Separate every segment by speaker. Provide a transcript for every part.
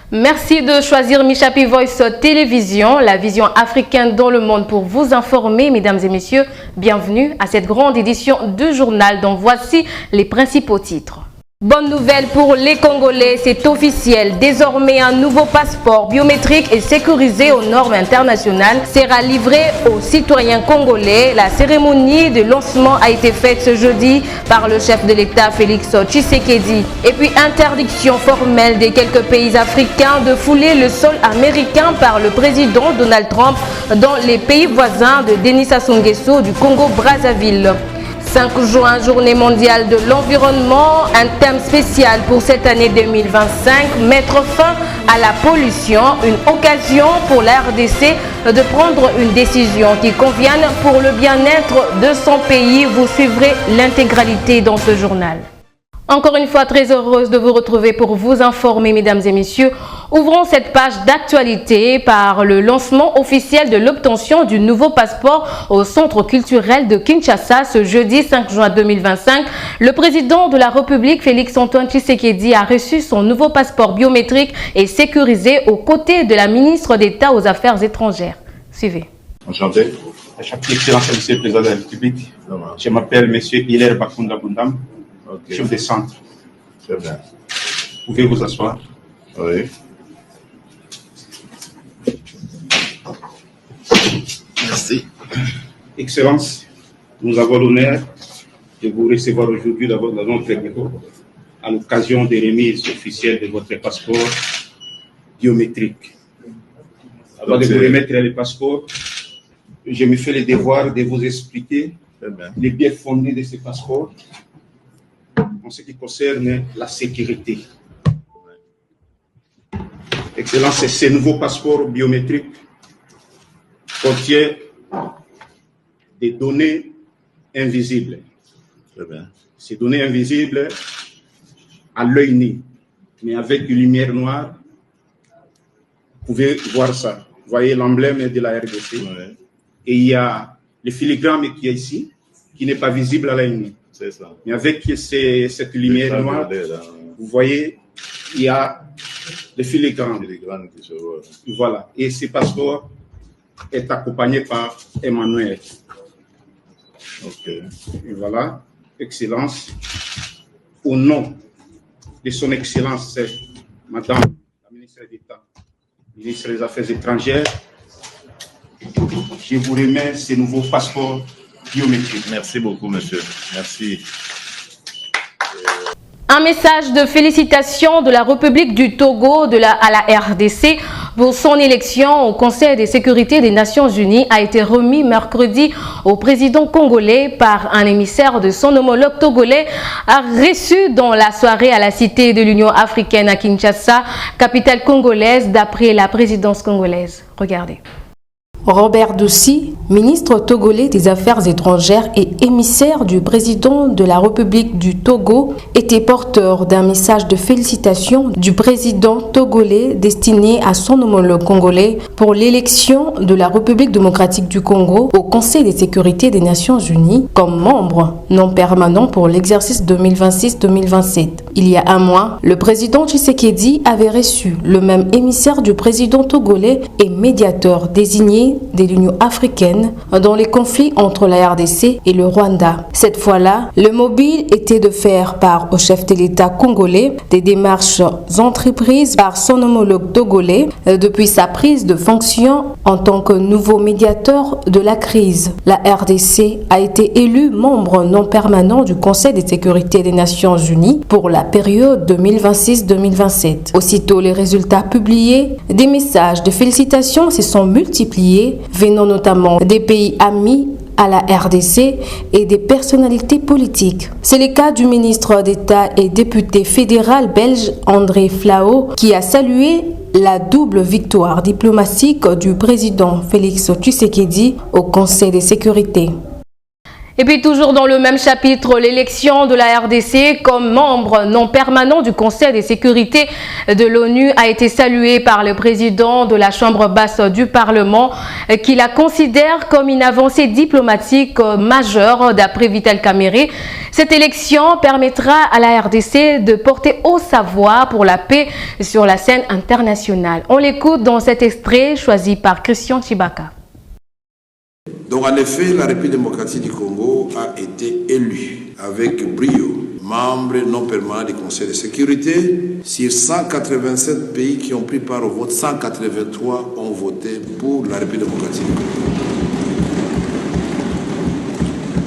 Speaker 1: Merci de choisir Michapi Voice Télévision, la vision africaine dans le monde pour vous informer, mesdames et messieurs. Bienvenue à cette grande édition du journal dont voici les principaux titres. Bonne nouvelle pour les Congolais, c'est officiel. Désormais, un nouveau passeport biométrique et sécurisé aux normes internationales sera livré aux citoyens congolais. La cérémonie de lancement a été faite ce jeudi par le chef de l'État Félix Tshisekedi. Et puis, interdiction formelle des quelques pays africains de fouler le sol américain par le président Donald Trump dans les pays voisins de Denis Sassou Nguesso du Congo-Brazzaville. 5 juin, journée mondiale de l'environnement, un thème spécial pour cette année 2025, mettre fin à la pollution, une occasion pour la RDC de prendre une décision qui convienne pour le bien-être de son pays. Vous suivrez l'intégralité dans ce journal. Encore une fois, très heureuse de vous retrouver pour vous informer, mesdames et messieurs. Ouvrons cette page d'actualité par le lancement officiel de l'obtention du nouveau passeport au Centre culturel de Kinshasa ce jeudi 5 juin 2025. Le président de la République, Félix-Antoine Tshisekedi, a reçu son nouveau passeport biométrique et sécurisé aux côtés de la ministre d'État aux Affaires étrangères. Suivez.
Speaker 2: Enchanté. Excellence, Monsieur le Président de la République. Je m'appelle M. Hilaire Bakunda Bundam. Chef des centres.
Speaker 3: Très bien.
Speaker 2: Vous pouvez vous asseoir.
Speaker 3: Oui.
Speaker 2: Merci. Excellence, nous avons l'honneur de vous recevoir aujourd'hui dans notre bureau à l'occasion des remises officielles de votre passeport biométrique. Avant de vous remettre le passeport, je me fais le devoir de vous expliquer les biais fondés de ce passeport en ce qui concerne la sécurité. Excellence, ce nouveau passeport biométrique contient des données invisibles. Ces données invisibles à l'œil nu, mais avec une lumière noire, vous pouvez voir ça. Vous voyez l'emblème de la RDC. Et il y a le filigrane qui est ici, qui n'est pas visible à l'œil nu.
Speaker 3: C'est ça.
Speaker 2: Mais avec cette lumière noire, vous voyez, il y a le filigrane. Voilà. Et ce passeport est accompagné par Emmanuel.
Speaker 3: Ok.
Speaker 2: Et voilà, Excellence, au nom de son Excellence, Madame la ministre d'État, ministre des Affaires étrangères, je vous remets ce nouveau passeport biométrique.
Speaker 3: Merci beaucoup, monsieur. Merci.
Speaker 1: Un message de félicitations de la République du Togo à la RDC pour son élection au Conseil de sécurité des Nations Unies a été remis mercredi au président congolais par un émissaire de son homologue togolais, a reçu dans la soirée à la Cité de l'Union africaine à Kinshasa, capitale congolaise d'après la présidence congolaise. Regardez. Robert Doussi, ministre togolais des Affaires étrangères et émissaire du président de la République du Togo, était porteur d'un message de félicitations du président togolais destiné à son homologue congolais pour l'élection de la République démocratique du Congo au Conseil de sécurité des Nations Unies comme membre non permanent pour l'exercice 2026-2027. Il y a un mois, le président Tshisekedi avait reçu le même émissaire du président togolais et médiateur désigné de l'Union africaine dans les conflits entre la RDC et le Rwanda. Cette fois-là, le mobile était de faire part au chef de l'État congolais des démarches entreprises par son homologue togolais depuis sa prise de fonction en tant que nouveau médiateur de la crise. La RDC a été élue membre non permanent du Conseil de sécurité des Nations Unies pour la période 2026-2027. Aussitôt les résultats publiés, des messages de félicitations se sont multipliés venant notamment des pays amis à la RDC et des personnalités politiques. C'est le cas du ministre d'État et député fédéral belge André Flao qui a salué la double victoire diplomatique du président Félix Tshisekedi au Conseil de sécurité. Et puis toujours dans le même chapitre, l'élection de la RDC comme membre non permanent du Conseil de sécurité de l'ONU a été saluée par le président de la Chambre basse du Parlement qui la considère comme une avancée diplomatique majeure d'après Vital Kamerhe. Cette élection permettra à la RDC de porter haut sa voix pour la paix sur la scène internationale. On l'écoute dans cet extrait choisi par Christian Chibaka.
Speaker 4: Donc en effet, la République démocratique du Congo a été élue avec brio, membre non permanent du Conseil de sécurité. Sur 187 pays qui ont pris part au vote, 183 ont voté pour la République démocratique du Congo.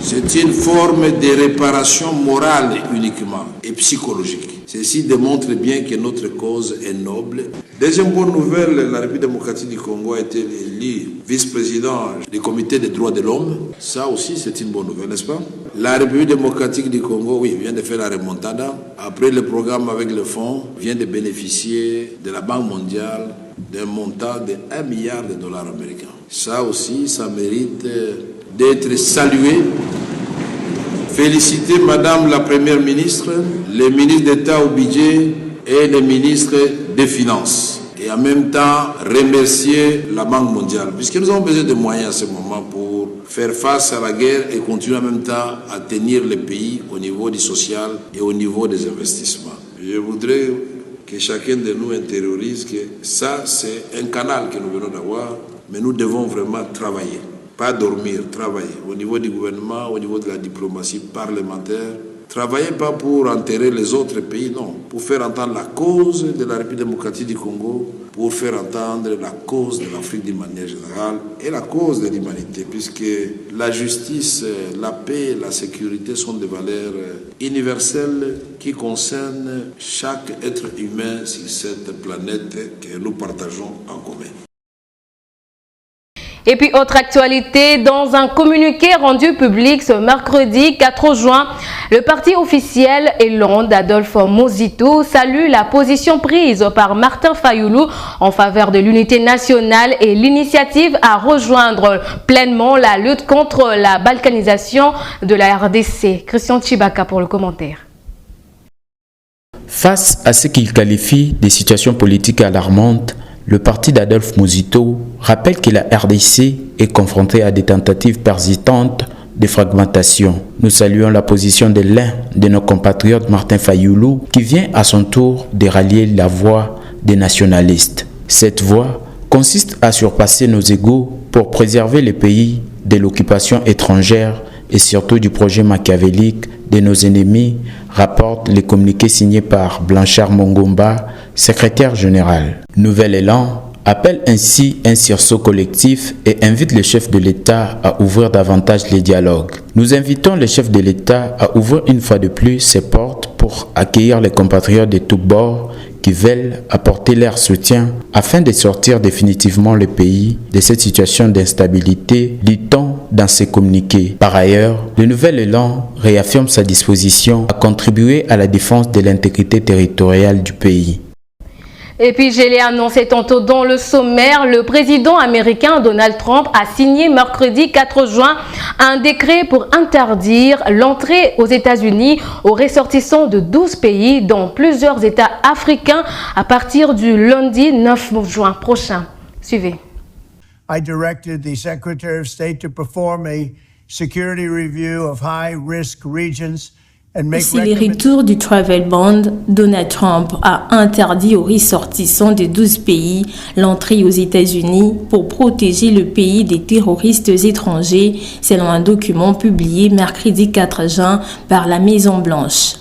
Speaker 4: C'est une forme de réparation morale uniquement et psychologique. Ceci démontre bien que notre cause est noble. Deuxième bonne nouvelle, la République démocratique du Congo a été élue vice-président du comité des droits de l'homme. Ça aussi, c'est une bonne nouvelle, n'est-ce pas? La République démocratique du Congo, oui, vient de faire la remontada. Après le programme avec le fonds, vient de bénéficier de la Banque mondiale d'un montant de 1 milliard de dollars américains. Ça aussi, ça mérite d'être salué. Féliciter Madame la Première ministre, les ministres d'État au budget et les ministres des Finances. Et en même temps, remercier la Banque mondiale, puisque nous avons besoin de moyens à ce moment pour faire face à la guerre et continuer en même temps à tenir le pays au niveau du social et au niveau des investissements. Je voudrais que chacun de nous intériorise que ça, c'est un canal que nous venons d'avoir, mais nous devons vraiment travailler. Pas dormir, travailler au niveau du gouvernement, au niveau de la diplomatie parlementaire. Travailler pas pour enterrer les autres pays, non. Pour faire entendre la cause de la République démocratique du Congo, pour faire entendre la cause de l'Afrique d'une manière générale et la cause de l'humanité, puisque la justice, la paix, la sécurité sont des valeurs universelles qui concernent chaque être humain sur cette planète que nous partageons en commun.
Speaker 1: Et puis, autre actualité, dans un communiqué rendu public ce mercredi 4 juin, le parti officiel Elan d'Adolphe Muzito salue la position prise par Martin Fayulu en faveur de l'unité nationale et l'initiative à rejoindre pleinement la lutte contre la balkanisation de la RDC. Christian Chibaka pour le commentaire.
Speaker 5: Face à ce qu'il qualifie de situation politique alarmante, le parti d'Adolphe Muzito rappelle que la RDC est confrontée à des tentatives persistantes de fragmentation. Nous saluons la position de l'un de nos compatriotes, Martin Fayulu, qui vient à son tour de rallier la voix des nationalistes. Cette voix consiste à surpasser nos égos pour préserver le pays de l'occupation étrangère et surtout du projet machiavélique de nos ennemis, rapporte le communiqué signé par Blanchard Mongomba, secrétaire général. Nouvel Élan appelle ainsi un sursaut collectif et invite le chef de l'État à ouvrir davantage les dialogues. Nous invitons le chef de l'État à ouvrir une fois de plus ses portes pour accueillir les compatriotes de tous bords qui veulent apporter leur soutien afin de sortir définitivement le pays de cette situation d'instabilité, dit-on dans ses communiqués. Par ailleurs, le Nouvel Élan réaffirme sa disposition à contribuer à la défense de l'intégrité territoriale du pays.
Speaker 1: Et puis, je l'ai annoncé tantôt dans le sommaire, le président américain Donald Trump a signé mercredi 4 juin un décret pour interdire l'entrée aux États-Unis aux ressortissants de 12 pays, dont plusieurs États africains, à partir du lundi 9 juin prochain. Suivez.
Speaker 6: I directed the Secretary of State to perform a security review of high-risk regions.
Speaker 7: C'est le retour du travel ban. Donald Trump a interdit aux ressortissants de 12 pays l'entrée aux États-Unis pour protéger le pays des terroristes étrangers, selon un document publié mercredi 4 juin par la Maison-Blanche.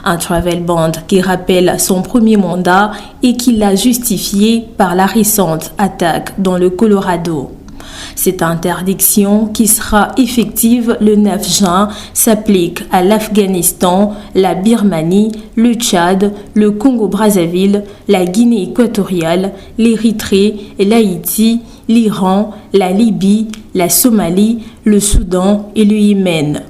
Speaker 7: Un travel ban qui rappelle son premier mandat et qui l'a justifié par la récente attaque dans le Colorado. Cette interdiction, qui sera effective le 9 juin, s'applique à l'Afghanistan, la Birmanie, le Tchad, le Congo-Brazzaville, la Guinée équatoriale, l'Érythrée, l'Haïti, l'Iran, la Libye, la Somalie, le Soudan et le Yémen.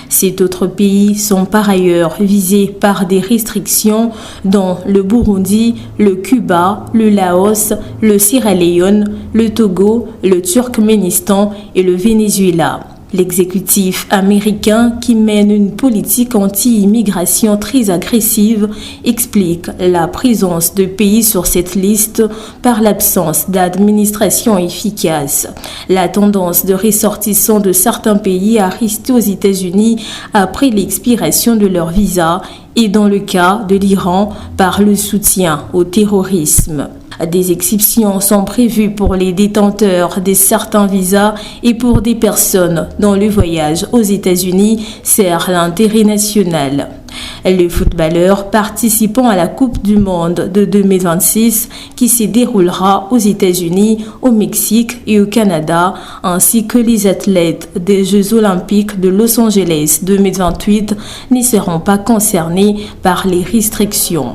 Speaker 7: Ces autres pays sont par ailleurs visés par des restrictions dont le Burundi, le Cuba, le Laos, le Sierra Leone, le Togo, le Turkménistan et le Venezuela. L'exécutif américain, qui mène une politique anti-immigration très agressive, explique la présence de pays sur cette liste par l'absence d'administration efficace. La tendance de ressortissants de certains pays à rester aux États-Unis après l'expiration de leur visa et dans le cas de l'Iran par le soutien au terrorisme. Des exceptions sont prévues pour les détenteurs de certains visas et pour des personnes dont le voyage aux États-Unis sert l'intérêt national. Les footballeurs participant à la Coupe du Monde de 2026 qui se déroulera aux États-Unis, au Mexique et au Canada, ainsi que les athlètes des Jeux Olympiques de Los Angeles 2028 n'y seront pas concernés par les restrictions.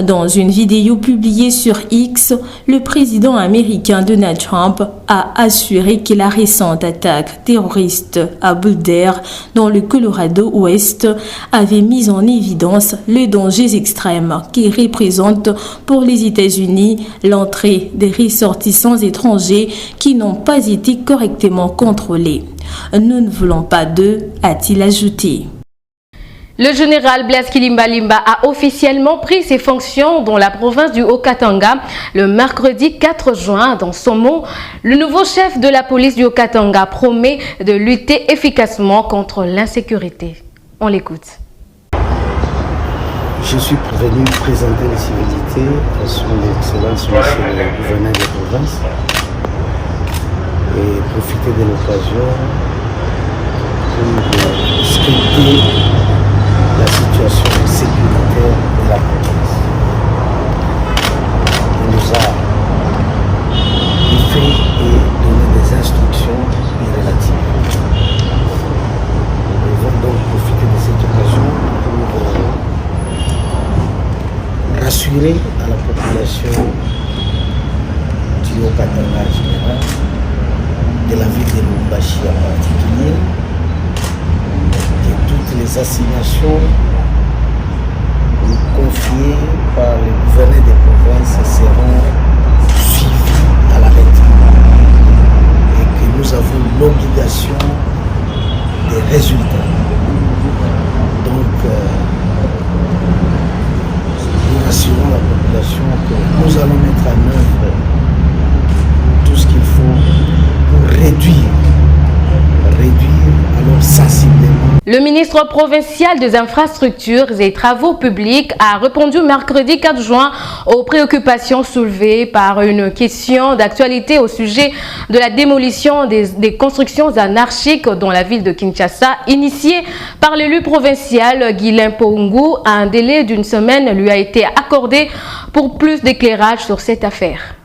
Speaker 7: Dans une vidéo publiée sur X, le président américain Donald Trump a assuré que la récente attaque terroriste à Boulder, dans le Colorado Ouest, avait mis en évidence les dangers extrêmes qui représentent pour les États-Unis l'entrée des ressortissants étrangers qui n'ont pas été correctement contrôlés. Nous ne voulons pas d'eux, a-t-il ajouté.
Speaker 1: Le général Blaise Kilimbalimba a officiellement pris ses fonctions dans la province du Haut-Katanga le mercredi 4 juin. Dans son mot, le nouveau chef de la police du Haut-Katanga promet de lutter efficacement contre l'insécurité. On l'écoute.
Speaker 8: Je suis venu présenter les civilités à son Excellence, Monsieur le gouverneur de la province, et profiter de l'occasion pour scruter la situation sécuritaire de la province. Il nous a fait et donné des instructions relatives. Nous devons donc profiter de cette occasion pour rassurer à la population du Haut-Katanga en général, de la ville de Lubumbashi en particulier, toutes les assignations confiées par le gouverneur des provinces seront suivies à la lettre et que nous avons l'obligation des résultats. Donc, nous rassurons la population que nous allons mettre en œuvre tout ce qu'il faut pour réduire alors sensiblement.
Speaker 1: Le ministre provincial des infrastructures et travaux publics a répondu mercredi 4 juin aux préoccupations soulevées par une question d'actualité au sujet de la démolition des constructions anarchiques dans la ville de Kinshasa, initiée par l'élu provincial Guilain Pongu. Un délai d'une semaine lui a été accordé pour plus d'éclairage sur cette affaire.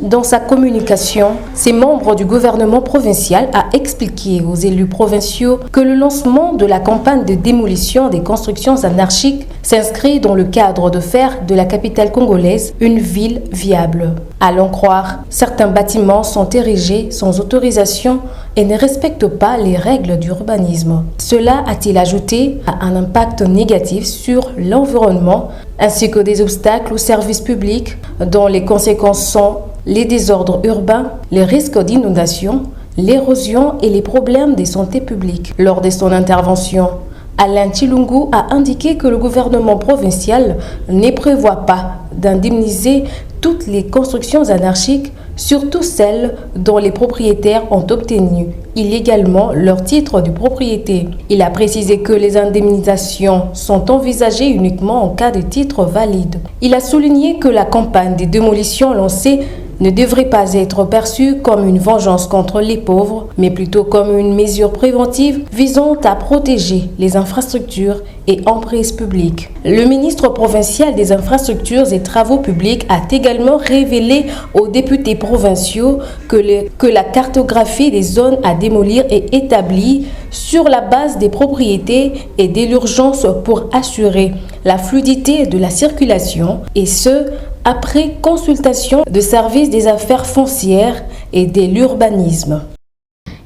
Speaker 1: Dans sa communication, ces membres du gouvernement provincial a expliqué aux élus provinciaux que le lancement de la campagne de démolition des constructions anarchiques s'inscrit dans le cadre de faire de la capitale congolaise une ville viable. À l'en croire, certains bâtiments sont érigés sans autorisation et ne respectent pas les règles d'urbanisme. Cela, a-t-il ajouté, a un impact négatif sur l'environnement ainsi que des obstacles aux services publics dont les conséquences sont les désordres urbains, les risques d'inondation, l'érosion et les problèmes de santé publique. Lors de son intervention, Alain Chilungu a indiqué que le gouvernement provincial ne prévoit pas d'indemniser toutes les constructions anarchiques, surtout celles dont les propriétaires ont obtenu illégalement leur titre de propriété. Il a précisé que les indemnisations sont envisagées uniquement en cas de titre valide. Il a souligné que la campagne de démolition lancée ne devrait pas être perçue comme une vengeance contre les pauvres, mais plutôt comme une mesure préventive visant à protéger les infrastructures et emprises publiques. Le ministre provincial des infrastructures et travaux publics a également révélé aux députés provinciaux que la cartographie des zones à démolir est établie sur la base des propriétés et de l'urgence pour assurer la fluidité de la circulation, et ce, après consultation de services des affaires foncières et de l'urbanisme.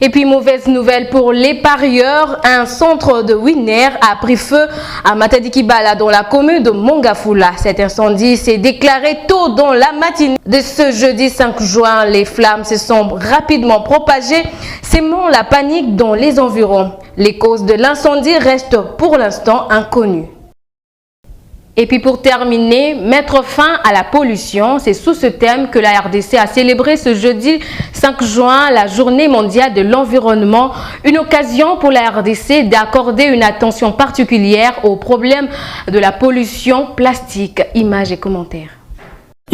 Speaker 1: Et puis, mauvaise nouvelle pour les parieurs, un centre de Winner a pris feu à Matadi-Kibala dans la commune de Mongafula. Cet incendie s'est déclaré tôt dans la matinée de ce jeudi 5 juin. Les flammes se sont rapidement propagées, sémant la panique dans les environs. Les causes de l'incendie restent pour l'instant inconnues. Et puis pour terminer, mettre fin à la pollution, c'est sous ce thème que la RDC a célébré ce jeudi 5 juin la journée mondiale de l'environnement, une occasion pour la RDC d'accorder une attention particulière aux problèmes de la pollution plastique. Images et commentaires.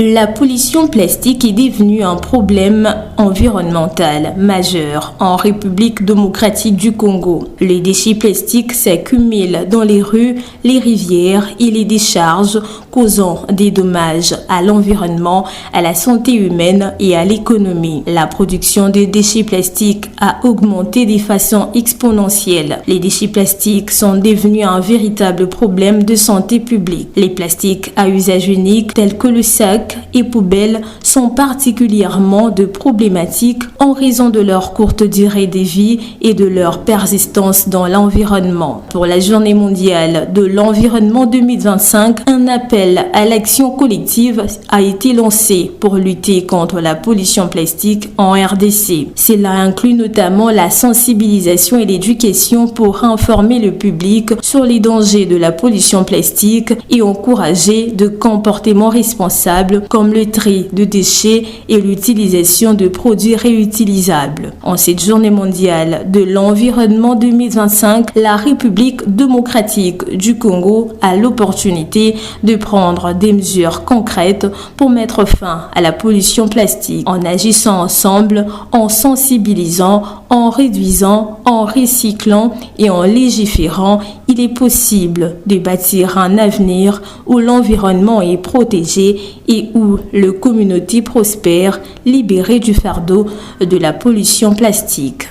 Speaker 7: La pollution plastique est devenue un problème environnemental majeur en République démocratique du Congo. Les déchets plastiques s'accumulent dans les rues, les rivières et les décharges, causant des dommages à l'environnement, à la santé humaine et à l'économie. La production de déchets plastiques a augmenté de façon exponentielle. Les déchets plastiques sont devenus un véritable problème de santé publique. Les plastiques à usage unique tels que le sac et poubelles sont particulièrement de problématiques en raison de leur courte durée de vie et de leur persistance dans l'environnement. Pour la Journée mondiale de l'environnement 2025, un appel à l'action collective a été lancé pour lutter contre la pollution plastique en RDC. Cela inclut notamment la sensibilisation et l'éducation pour informer le public sur les dangers de la pollution plastique et encourager de comportements responsables comme le tri de déchets et l'utilisation de produits réutilisables. En cette journée mondiale de l'environnement 2025, la République démocratique du Congo a l'opportunité de prendre des mesures concrètes pour mettre fin à la pollution plastique en agissant ensemble, en sensibilisant, en réduisant, en recyclant et en légiférant. Il est possible de bâtir un avenir où l'environnement est protégé et où la communauté prospère, libérée du fardeau de la pollution plastique.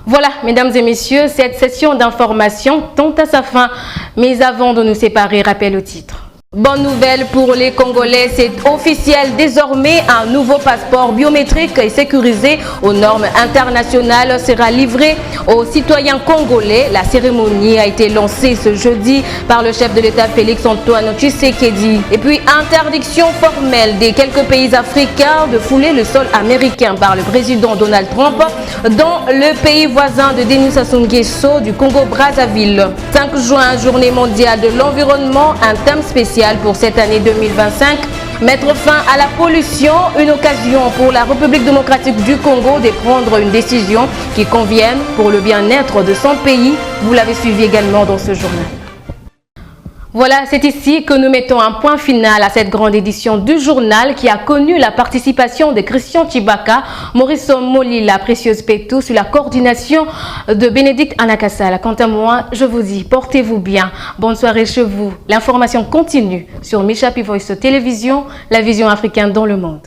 Speaker 1: Voilà, mesdames et messieurs, cette session d'information tend à sa fin. Mais avant de nous séparer, rappel au titre. Bonne nouvelle pour les Congolais, c'est officiel. Désormais, un nouveau passeport biométrique et sécurisé aux normes internationales sera livré aux citoyens congolais. La cérémonie a été lancée ce jeudi par le chef de l'État Félix Antoine Tshisekedi. Et puis, interdiction formelle des quelques pays africains de fouler le sol américain par le président Donald Trump dans le pays voisin de Denis Sassou Nguesso du Congo-Brazzaville. 5 juin, journée mondiale de l'environnement, un thème spécial pour cette année 2025. Mettre fin à la pollution, une occasion pour la République démocratique du Congo de prendre une décision qui convienne pour le bien-être de son pays. Vous l'avez suivi également dans ce journal. Voilà, c'est ici que nous mettons un point final à cette grande édition du journal qui a connu la participation de Christian Chibaka, Maurice Moli, la précieuse Pétou, sur la coordination de Bénédicte Anakassala. Quant à moi, je vous dis, portez-vous bien. Bonne soirée chez vous. L'information continue sur Michapi Voice Télévision, la vision africaine dans le monde.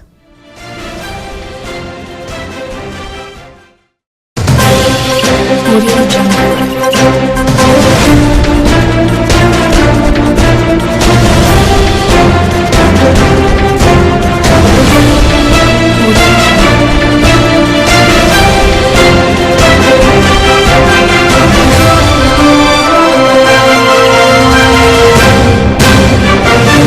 Speaker 9: Audio Jungle.